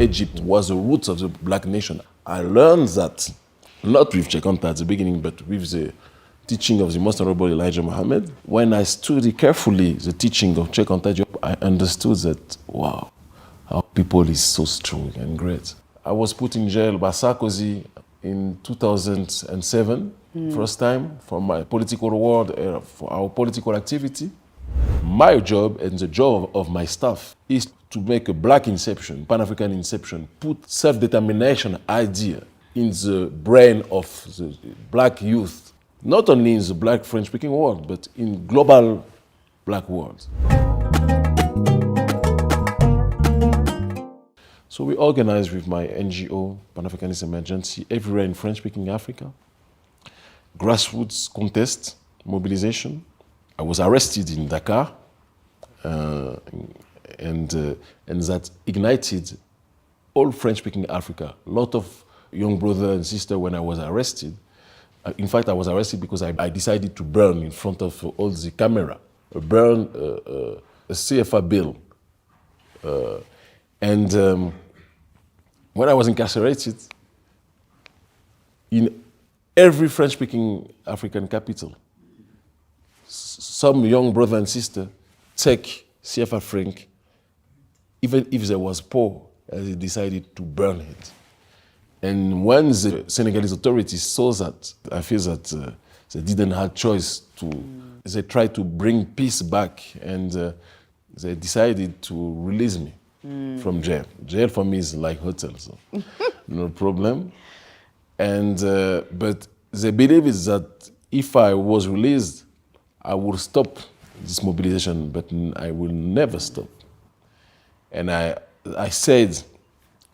Egypt was the roots of the black nation. I learned that, not with Chekonta at the beginning, but with the teaching of the Most Honorable Elijah Muhammad. When I studied carefully the teaching of Chekonta, I understood that, wow, our people is so strong and great. I was put in jail by Sarkozy in 2007, first time for my political award, for our political activity. My job and the job of my staff is to make a black inception, Pan-African inception, put self-determination idea in the brain of the black youth, not only in the black French-speaking world, but in global black world. So we organized with my NGO, Pan-Africanist Emergency, everywhere in French-speaking Africa. Grassroots contest, mobilization. I was arrested in Dakar, and that ignited all French-speaking Africa. A lot of young brothers and sisters when I was arrested. In fact, I was arrested because I decided to burn in front of all the camera, burn a CFA bill. When I was incarcerated, in every French-speaking African capital, some young brother and sister take CFA franc, even if there was poor, they decided to burn it. And when the Senegalese authorities saw that, I feel that they didn't have choice to, they tried to bring peace back, and they decided to release me from jail. Jail for me is like hotel, so no problem. And but they believe is that if I was released, I would stop this mobilization, but I will never stop. And I said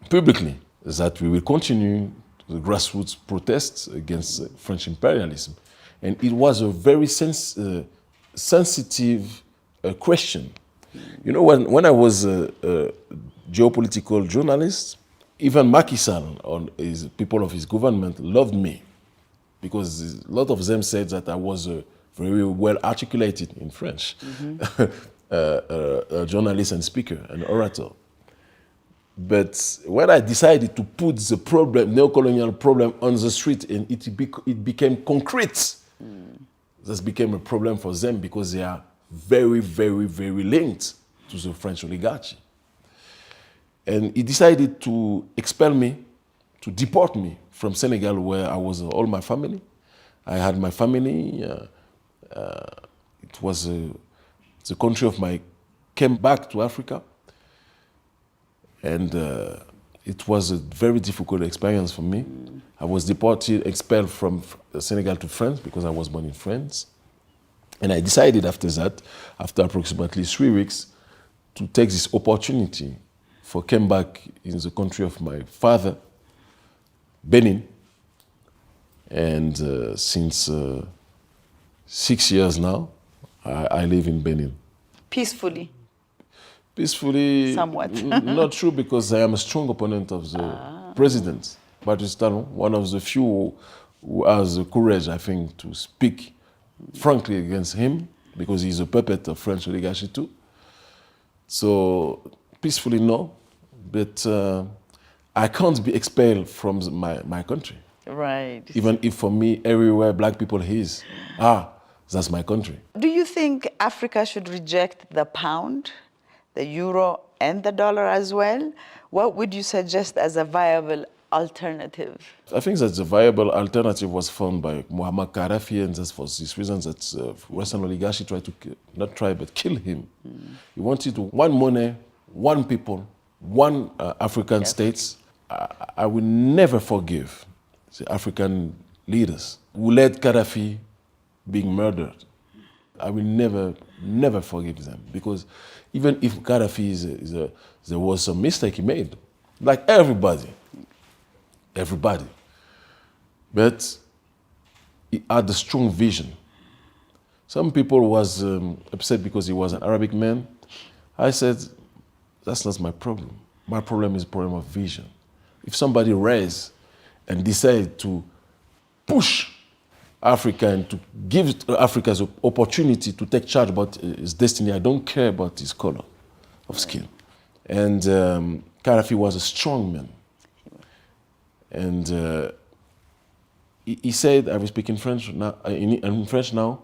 publicly that we will continue the grassroots protests against French imperialism. And it was a very sensitive question. You know, when I was a geopolitical journalist, even Macky Sall or his people of his government loved me, because a lot of them said that I was very well articulated in French, a journalist and speaker, an orator. But when I decided to put the problem, neo-colonial problem, on the street, and it became concrete, this became a problem for them because they are very, very, very linked to the French oligarchy. And he decided to expel me, to deport me from Senegal, where I was all my family. I had my family. It was the country of my came back to Africa. And it was a very difficult experience for me. I was deported, expelled from Senegal to France because I was born in France. And I decided after that, after approximately 3 weeks, to take this opportunity for come back in the country of my father, Benin. And since 6 years now, I live in Benin. Peacefully? Peacefully, somewhat. Not true, because I am a strong opponent of the president, Patrice Talon, one of the few who has the courage, I think, to speak frankly against him, because he's a puppet of French oligarchy too. So, peacefully, no, but I can't be expelled from my country. Right. Even if for me, everywhere black people is, that's my country. Do you think Africa should reject the pound, the euro, and the dollar as well? What would you suggest as a viable alternative? I think that the viable alternative was found by Muammar Gaddafi, and that's for this reason that Western oligarchy tried to, not try, but kill him. He wanted one money, one people, one African states. I will never forgive the African leaders who led Gaddafi being murdered. I will never forgive them, because even if Gaddafi there was some mistake he made, like everybody, but he had a strong vision. Some people was upset because he was an Arabic man. I said, that's not my problem. My problem is a problem of vision. If somebody rise and decide to push Africa and to give Africa the opportunity to take charge about his destiny, I don't care about his color of skin. And Gaddafi was a strong man. And he said, I will speak in French now,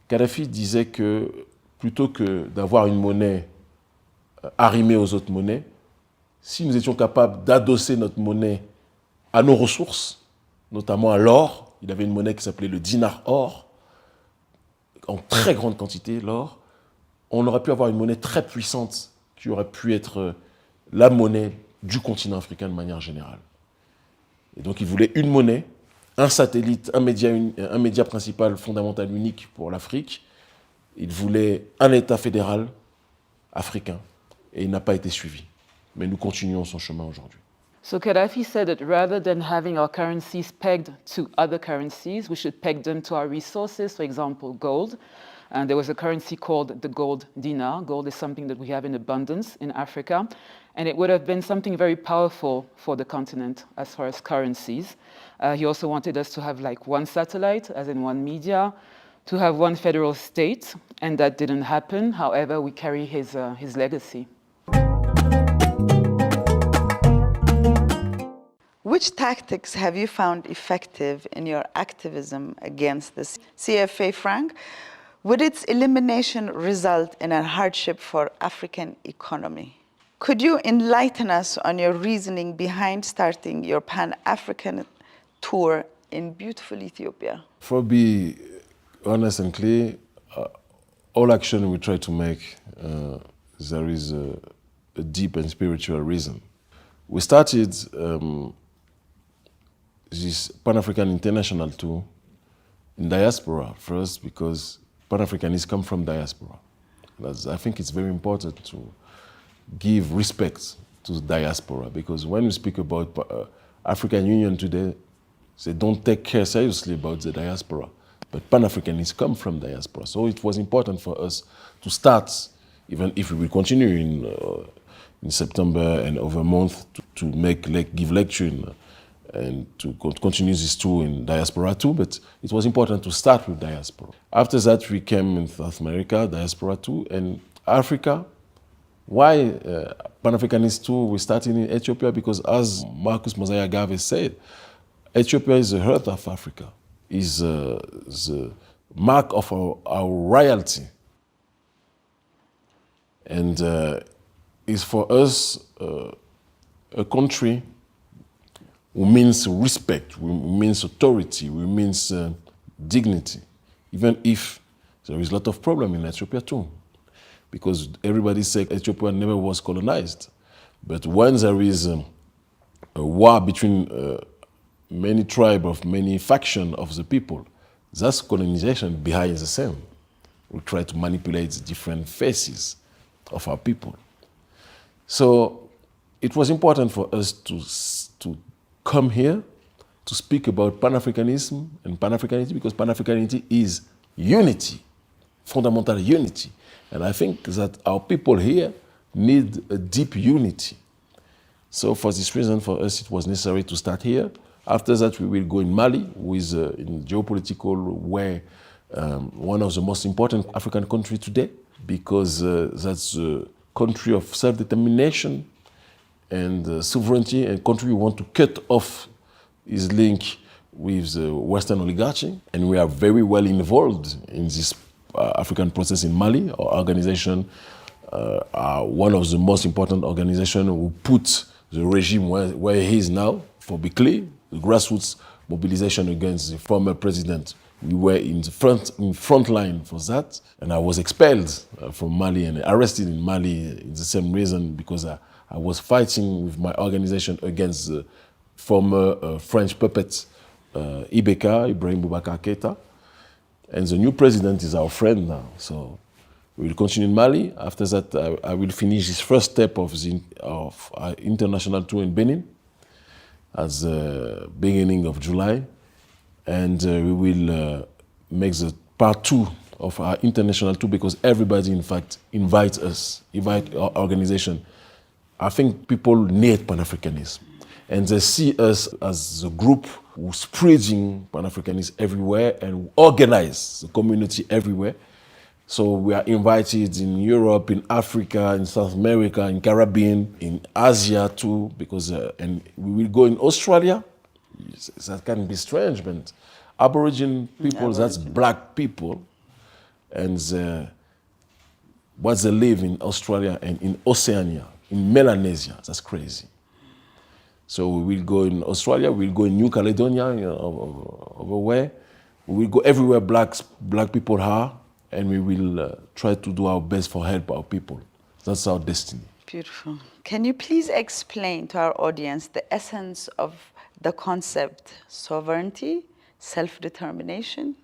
Gaddafi disait que plutôt que d'avoir une monnaie arrimée aux autres monnaies, si nous étions capables d'adosser notre monnaie à nos ressources, notamment à l'or, il avait une monnaie qui s'appelait le dinar or, en très grande quantité, l'or, on aurait pu avoir une monnaie très puissante qui aurait pu être la monnaie du continent africain de manière générale. Et donc il voulait une monnaie, un satellite, un média principal fondamental unique pour l'Afrique. Il voulait un État fédéral africain. Et il n'a pas été suivi. Mais nous continuons son chemin aujourd'hui. So Gaddafi said that rather than having our currencies pegged to other currencies, we should peg them to our resources, for example, gold. And there was a currency called the gold dinar. Gold is something that we have in abundance in Africa. And it would have been something very powerful for the continent as far as currencies. He also wanted us to have like one satellite, as in one media, to have one federal state, and that didn't happen. However, we carry his legacy. Which tactics have you found effective in your activism against the CFA franc? Would its elimination result in a hardship for African economy? Could you enlighten us on your reasoning behind starting your Pan-African tour in beautiful Ethiopia? For be honest and clear, all action we try to make, there is a deep and spiritual reason. We started this Pan-African International tour in diaspora first because Pan-Africanists come from diaspora. I think it's very important to give respect to the diaspora because when we speak about African Union today, they don't take care seriously about the diaspora. But Pan-Africanists come from diaspora. So it was important for us to start, even if we will continue in September and over a month, to give lecture and to continue this tour in diaspora too, but it was important to start with diaspora. After that, we came in South America, diaspora too, and Africa. Why Pan-Africanist tour? We started in Ethiopia because, as Marcus Mosiah Garvey said, Ethiopia is the heart of Africa, is the mark of our royalty, and is for us a country who means respect, who means authority, who means dignity, even if there is a lot of problem in Ethiopia too, because everybody says Ethiopia never was colonized. But when there is a war between many tribes of many factions of the people, that's colonization behind the scene. We try to manipulate the different faces of our people. So it was important for us to come here to speak about Pan-Africanism and Pan-Africanity because Pan-Africanity is unity, fundamental unity. And I think that our people here need a deep unity. So for this reason, for us, it was necessary to start here. After that, we will go in Mali, who is in geopolitical way one of the most important African countries today, because that's a country of self-determination and sovereignty, and country we want to cut off his link with the Western oligarchy. And we are very well involved in this African process in Mali. Our organization are one of the most important organizations who put the regime where he is now. For be clear, the grassroots mobilization against the former president. We were in front line for that, and I was expelled from Mali and arrested in Mali in the same reason because I was fighting with my organization against the former French puppet Ibeka, Ibrahim Boubacar Keïta. And the new president is our friend now. So we will continue in Mali. After that, I will finish this first step of our international tour in Benin at the beginning of July. And we will make the part 2 of our international tour because everybody, in fact, invite our organization. I think people need Pan-Africanism. And they see us as a group who's spreading Pan-Africanism everywhere and organize the community everywhere. So we are invited in Europe, in Africa, in South America, in Caribbean, in Asia too, because and we will go in Australia. That can be strange, but Aboriginal people, that's black people, and what they live in Australia and in Oceania, in Melanesia, that's crazy. So we will go in Australia, we'll go in New Caledonia, over where. We will go everywhere black people are, and we will try to do our best for help our people. That's our destiny. Beautiful. Can you please explain to our audience the essence of the concept sovereignty, self-determination,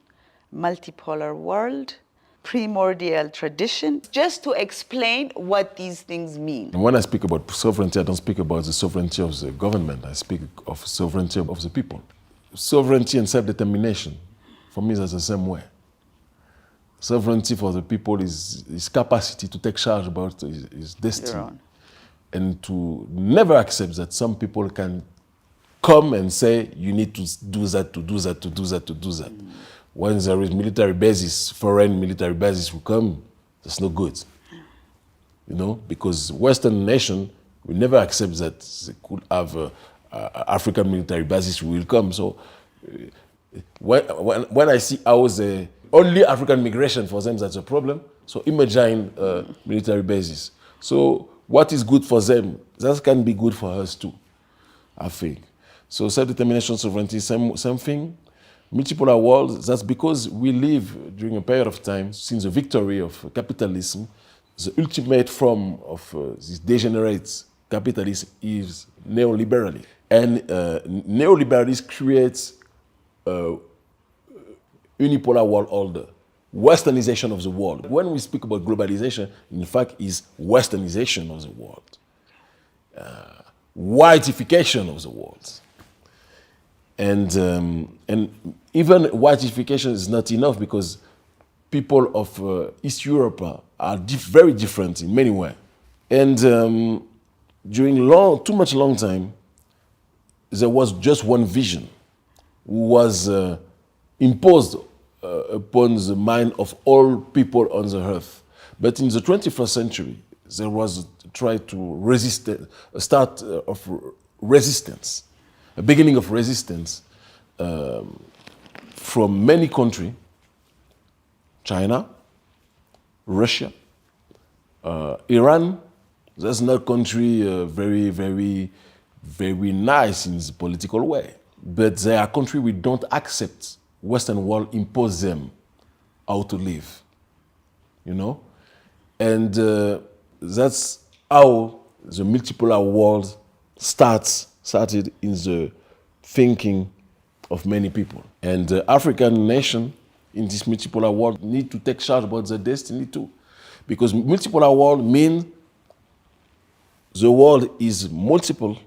multipolar world, primordial tradition, just to explain what these things mean? And when I speak about sovereignty, I don't speak about the sovereignty of the government. I speak of sovereignty of the people. Sovereignty and self-determination, for me, that's the same way. Sovereignty for the people is his capacity to take charge about his destiny. And to never accept that some people can come and say, you need to do that, to do that, to do that, to do that. When there is military bases, foreign military bases will come, that's no good. You know, because Western nation will never accept that they could have African military bases will come. So when I see how the only African migration for them, that's a problem. So imagine military bases. So what is good for them, that can be good for us too, I think. So self-determination, sovereignty, same thing. Multipolar world, that's because we live during a period of time since the victory of capitalism. The ultimate form of this degenerate capitalism is neoliberalism. And neoliberalism creates unipolar world order, westernization of the world. When we speak about globalization, in fact, is westernization of the world, whiteification of the world. And even whiteification is not enough because people of East Europe are very different in many ways. And during too much long time, there was just one vision who was imposed upon the mind of all people on the earth. But in the 21st century, there was a try to resist, a start of resistance, a beginning of resistance from many countries, China, Russia, Iran. That's not a country very nice in the political way. But they are countries we don't accept Western world impose them how to live, you know? And that's how the multipolar world started in the thinking of many people. And the African nation in this multipolar world need to take charge about their destiny too. Because multipolar world means the world is multiple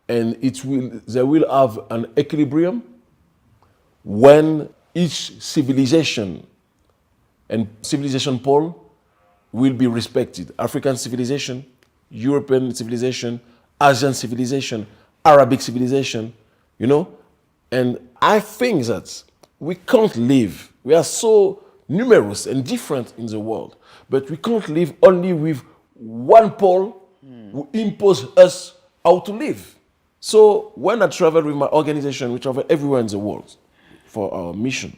and they will have an equilibrium when each civilization and civilization pole will be respected. African civilization, European civilization, Asian civilization, Arabic civilization, you know? And I think that we can't live. We are so numerous and different in the world, but we can't live only with one pole who impose us how to live. So when I travel with my organization, we travel everywhere in the world for our mission.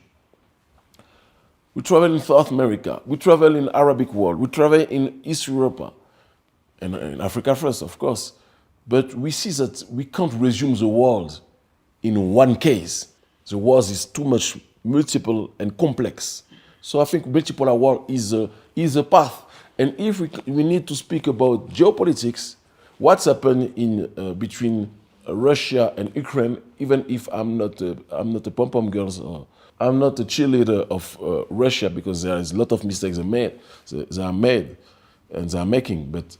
We travel in South America, we travel in Arabic world, we travel in East Europe, and in Africa first, of course. But we see that we can't resume the world in one case. The world is too much multiple and complex. So I think multipolar world is a path. And if we need to speak about geopolitics, what's happened in between Russia and Ukraine, even if I'm not a pom-pom girl, I'm not a cheerleader of Russia because there is a lot of mistakes they are made and they are making. But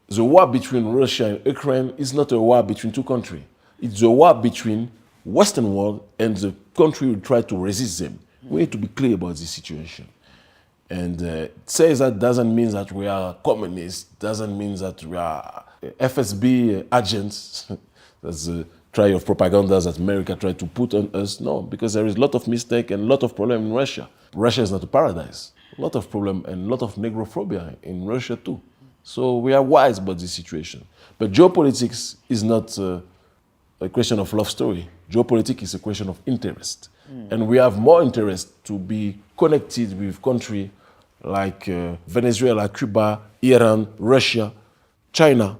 the war between Russia and Ukraine is not a war between two countries. It's a war between Western world and the country who try to resist them. We need to be clear about this situation. And say that doesn't mean that we are communists, doesn't mean that we are FSB agents. That's the try of propaganda that America tried to put on us. No, because there is a lot of mistake and a lot of problem in Russia. Russia is not a paradise. a lot of problem and a lot of negrophobia in Russia too. So we are wise about this situation. But geopolitics is not a question of love story. Geopolitics is a question of interest. And we have more interest to be connected with countries like Venezuela, Cuba, Iran, Russia, China,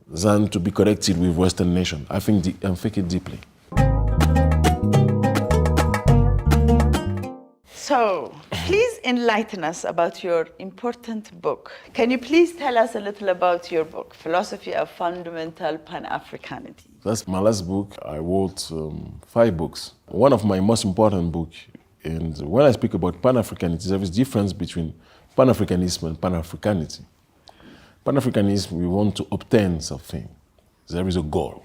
than to be connected with Western nations. I think it deeply. So, please enlighten us about your important book. Can you please tell us a little about your book, Philosophy of Fundamental Pan-Africanity? That's my last book. I wrote 5 books. One of my most important books, and when I speak about Pan-Africanity, there is a difference between Pan-Africanism and Pan-Africanity. Pan-Africanism, we want to obtain something. There is a goal.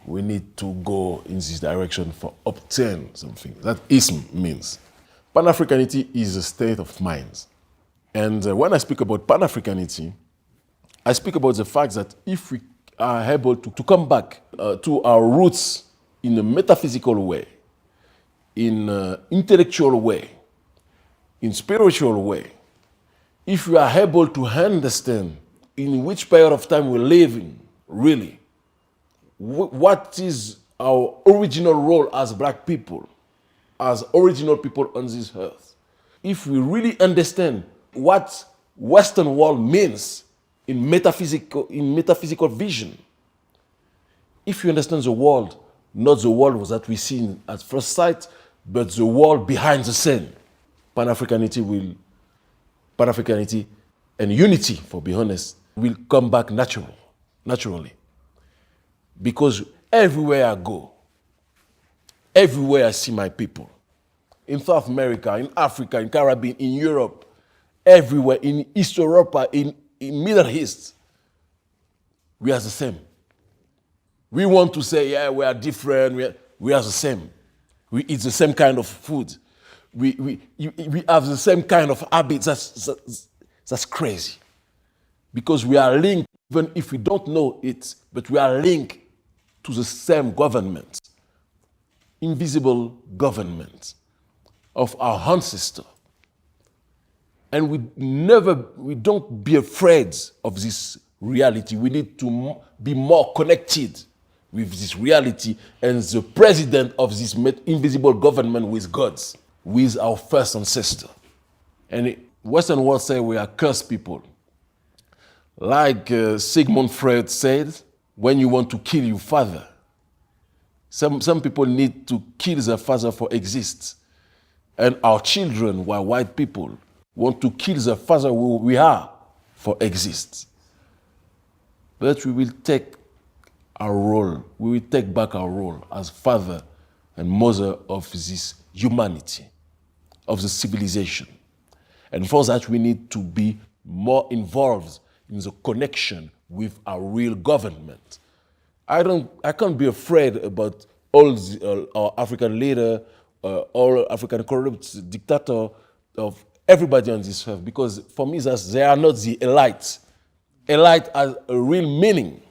We need to go in this direction for obtain something. That ism means. Pan-Africanity is a state of mind. And when I speak about Pan-Africanity, I speak about the fact that if we are able to come back to our roots in a metaphysical way, in an intellectual way, in spiritual way, if we are able to understand in which period of time we live in, really, what is our original role as black people, as original people on this earth. If we really understand what Western world means in metaphysical vision, if you understand the world, not the world that we see at first sight, but the world behind the scene, Pan-Africanity and unity, for be honest, will come back naturally. Because everywhere I go, everywhere I see my people, in South America, in Africa, in Caribbean, in Europe, everywhere, in East Europe, in Middle East, we are the same. We want to say, yeah, we are different, we are the same. We eat the same kind of food. We have the same kind of habits. That's crazy. Because we are linked, even if we don't know it, but we are linked to the same government, invisible government of our ancestors. And we don't be afraid of this reality. We need to be more connected with this reality and the president of this invisible government with God, with our first ancestor. And Western world say we are cursed people. Like Sigmund Freud said, when you want to kill your father, some people need to kill their father for exist. And our children, who are white people, want to kill the father who we are for exist. But we will take our role, we will take back our role as father and mother of this humanity, of the civilization. And for that, we need to be more involved in the connection with our real government. I can't be afraid about all our African leader, all African corrupt dictator, of everybody on this earth, because for me, they are not the elite. Elite has a real meaning.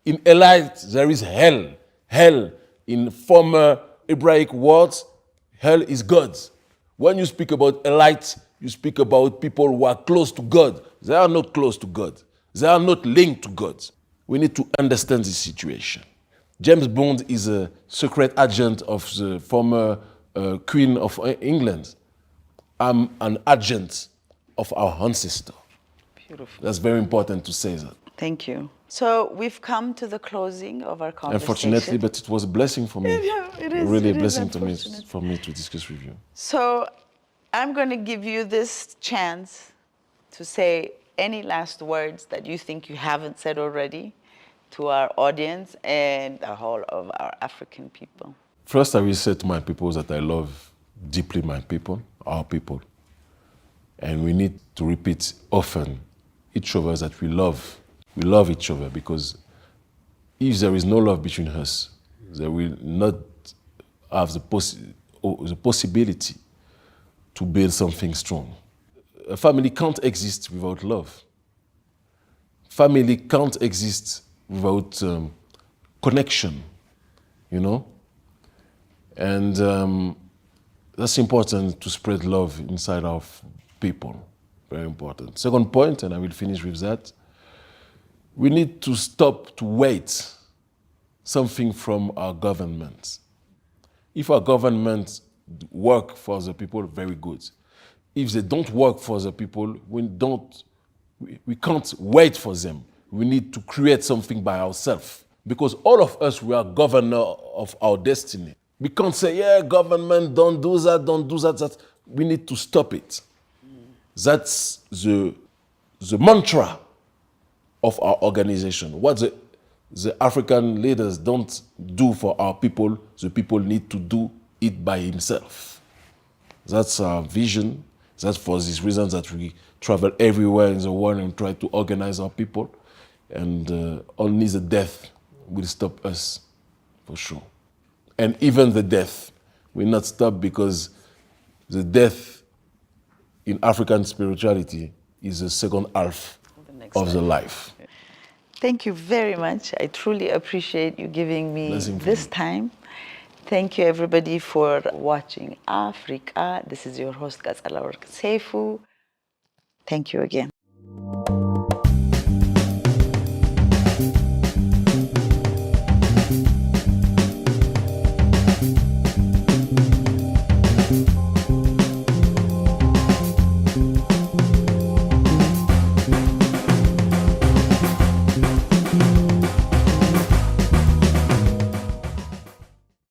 In elite, there is hell. Hell, in former Hebraic words, hell is God. When you speak about elite, you speak about people who are close to God. They are not close to God. They are not linked to God. We need to understand this situation. James Bond is a secret agent of the former Queen of England. I'm an agent of our ancestor. Beautiful. That's very important to say that. Thank you. So we've come to the closing of our conversation. Unfortunately, but it was a blessing for me. Yeah, it is. Really it a blessing for me to discuss with you. So I'm going to give you this chance to say any last words that you think you haven't said already to our audience and the whole of our African people. First, I will say to my people that I love deeply my people, our people. And we need to repeat often each of us that we love each other, because if there is no love between us, there will not have the possibility to build something strong. A family can't exist without love. Family can't exist without connection, you know? And that's important to spread love inside our people. Very important. Second point, and I will finish with that, we need to stop to wait something from our governments. If our governments work for the people, very good. If they don't work for the people, we can't wait for them. We need to create something by ourselves. Because all of us, we are governor of our destiny. We can't say, yeah, government, don't do that. We need to stop it. That's the mantra of our organization. What the African leaders don't do for our people, the people need to do it by himself. That's our vision. That's for this reason that we travel everywhere in the world and try to organize our people. And only the death will stop us, for sure. And even the death will not stop, because the death in African spirituality is the second half of the life. Thank you very much. I truly appreciate you giving me this time. Thank you, everybody, for watching Africa. This is your host, Qetselawork Seifu. Thank you again.